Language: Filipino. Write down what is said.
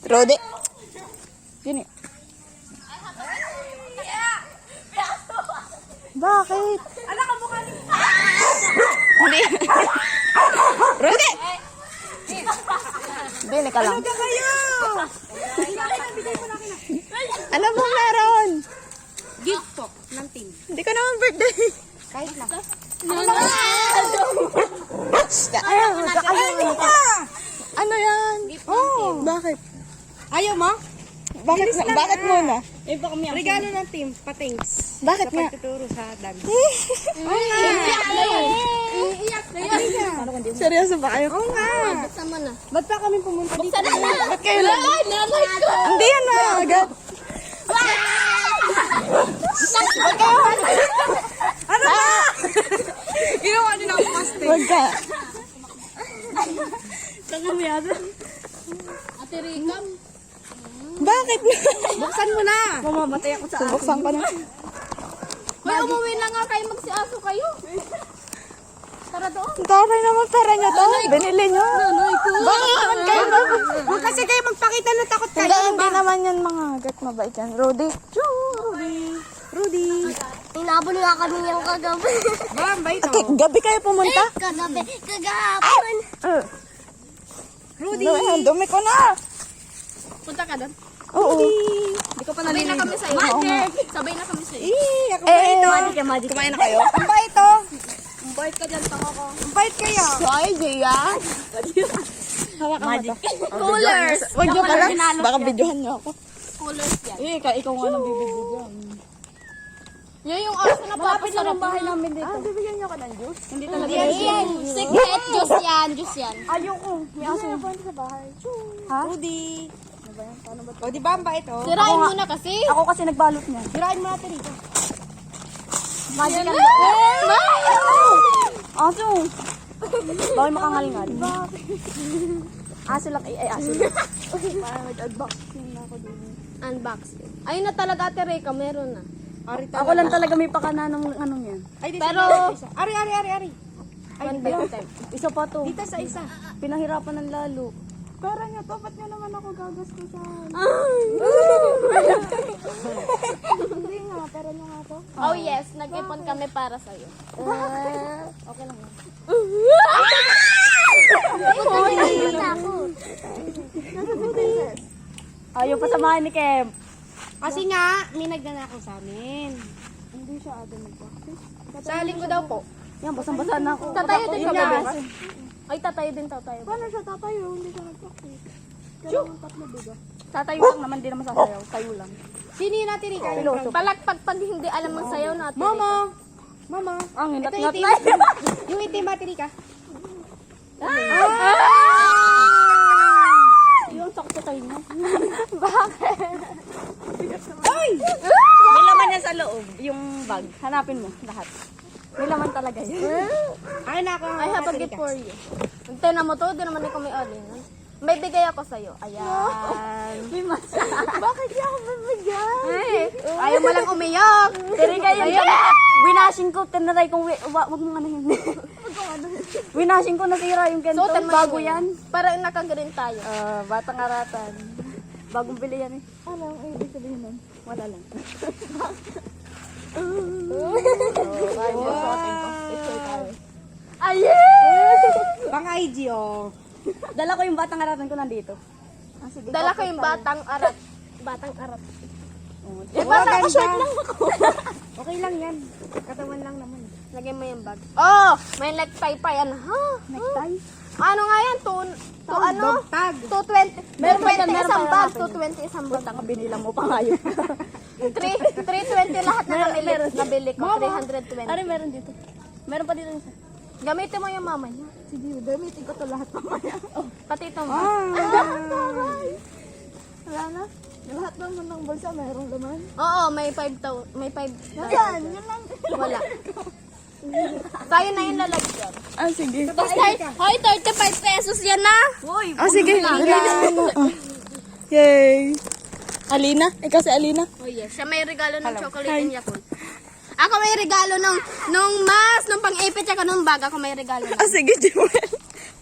Rode. Gini. Bakit? Ala ka mukha ni... Hindi. Rode! Bili ka lang. Ano ka kayo? Ano bang meron? Gift po ng team. Hindi ko naman birthday. Kahit na. Ano yan? Oh, bakit? Ayaw mo? Bakit muna? Regalo ng team, patings. Bakit Sa nga? pagtuturo sa dance. Seryoso ba kayo? Oo nga. Ba't pa kami pumunta dito? Ba't kayo lang? Hindi yan na agad. Ano ba? Ginawa nila ako paste. Huwag ka. Ate Rikam. Bakit? Buksan mo na. Mamamatay ako sa akin. Subuksan ko na. Hoy, umuwi na nga kayo, magsiaso kayo. Tara doon. Taray naman pera niyo to. Binili niyo. Bakit naman kayo? Huwag kasi kayo magpakita na takot kayo. Hindi naman yan mga agat mabait yan. Rudy. Rudy. Inabol nga kami yung kagabi. Ba, ba ito? Okay, gabi kayo pumunta? Kagabi. Kagahapon. Rudy. Ang dumi ko na. Punta ka doon. Oo. Hindi ko pa Sabay na kami sa'yo. Sabay na kami sa'yo. Ako ba ito? Kumain na kayo? Ang bait ito. Ang bait ka dyan, tanga ko. Ang bait kayo. Ay, Jaya. Hawakan mo to. Coolers. Huwag niyo pala. Baka videohan niyo ako. Coolers yan. Ikaw nga nang bibidyo dyan. Yan yung aso na papasarap bahay namin dito. Bibigyan niyo ka ng juice? Hindi talaga. yan. Secret juice yan. Juice yan. Ayoko. May aso na ba sa bahay? Ha? Rudy. O, di ba ang bait oh? Sirain mo na kasi. Ako kasi nagbalot niya. Sirain mo natin dito. Magic yan. Aso. Bawal makangal-ngal. Aso lang. Ay, aso lang. Parang nag-unboxing na ako din. Unboxing. Ayun na talaga, Ate Rika. Meron na. Ari Ako lang talaga may pakana ng anong yan. Ay, dito. Pero- Ari. One by time. Isa pa to. Dito sa isa. Pinahirapan ng lalo. Pera niyo to, ba't niyo naman ako gagastusan? Hindi nga, pera niyo nga to. Oh yes, nag-ipon kami para sa'yo. Okay lang yan. Ayaw pa samahan ni Kem. Kasi nga, may nagnanakaw sa amin. Hindi siya agad nag-practice. Sa linggo daw po. Yan, basang-basa na ako. Tatayo din Yun kami. nga. Ay, tatayo din, tatayo. Paano siya tatayo? Hindi siya nag-practice. Dalawang tatlo, diba? Tatayo lang naman, di naman sasayaw. Tayo lang. Sino yun natin, Rika? Piloso. Palakpag pag hindi alam ang sayaw natin. Mama! Ang Ito hinat-nat yung na. itim. Yung itim ba, Rika? Yung sakit sa tayo niya. Ay! May laman yan sa loob. Yung bag. Hanapin mo lahat. May laman talaga yan. Ay, nako. I have a gift for you. Tignan mo to, di naman ikaw may alin. May bigay ako sa'yo. Ayan. May masa. Bakit niya ako bibigyan? Ayaw mo lang umiyak. Pero kayo winashing ko. Tinaray kong wag mong ano yun. Winashing ko nasira yung ganito. Suotan mo Bago yun. yan. Para naka-green tayo. Batang aratan. Bagong bili yan eh. Ano ang ibig sabihin nun? Wala lang. Kahit yung suotin ko. Picture tayo. Pang IG, oh. Dala ko yung batang aratan ko nandito. Sige. Dala ko yung batang arat. Batang arat. Eh, bata ko, short lang ako. Okay lang yan. Katawan lang naman. Lagay mo yung bag. Oh! May necktie pa yan. Ha? Necktie? Ano nga yan? Ano? Dog tag. 220. Meron pa yan, 220 meron isang pa bag. yan. 220 isang bag. Basta ka binila mo pa ngayon. 320 lahat na nabili ko. 320. Ari, meron dito. Meron pa dito isa. Gamitin mo yung mama niya. Sige, gamitin ko to lahat mamaya. Pati ito mo. Wala na. Lahat naman ng bulsa mayroong laman. Oo, may 5,000. May 5. Yan, yun lang. Wala. Tayo na yung lalagyan. Sige. Hoy, 35 pesos yan na. Sige. Yay. Alina? Ikaw si Alina? Oh yes, siya may regalo ng chocolate and Yakult. Ako may regalo nung mas, nung pang-ipit, tsaka nung bag, ako may regalo ng. Sige, Jewel.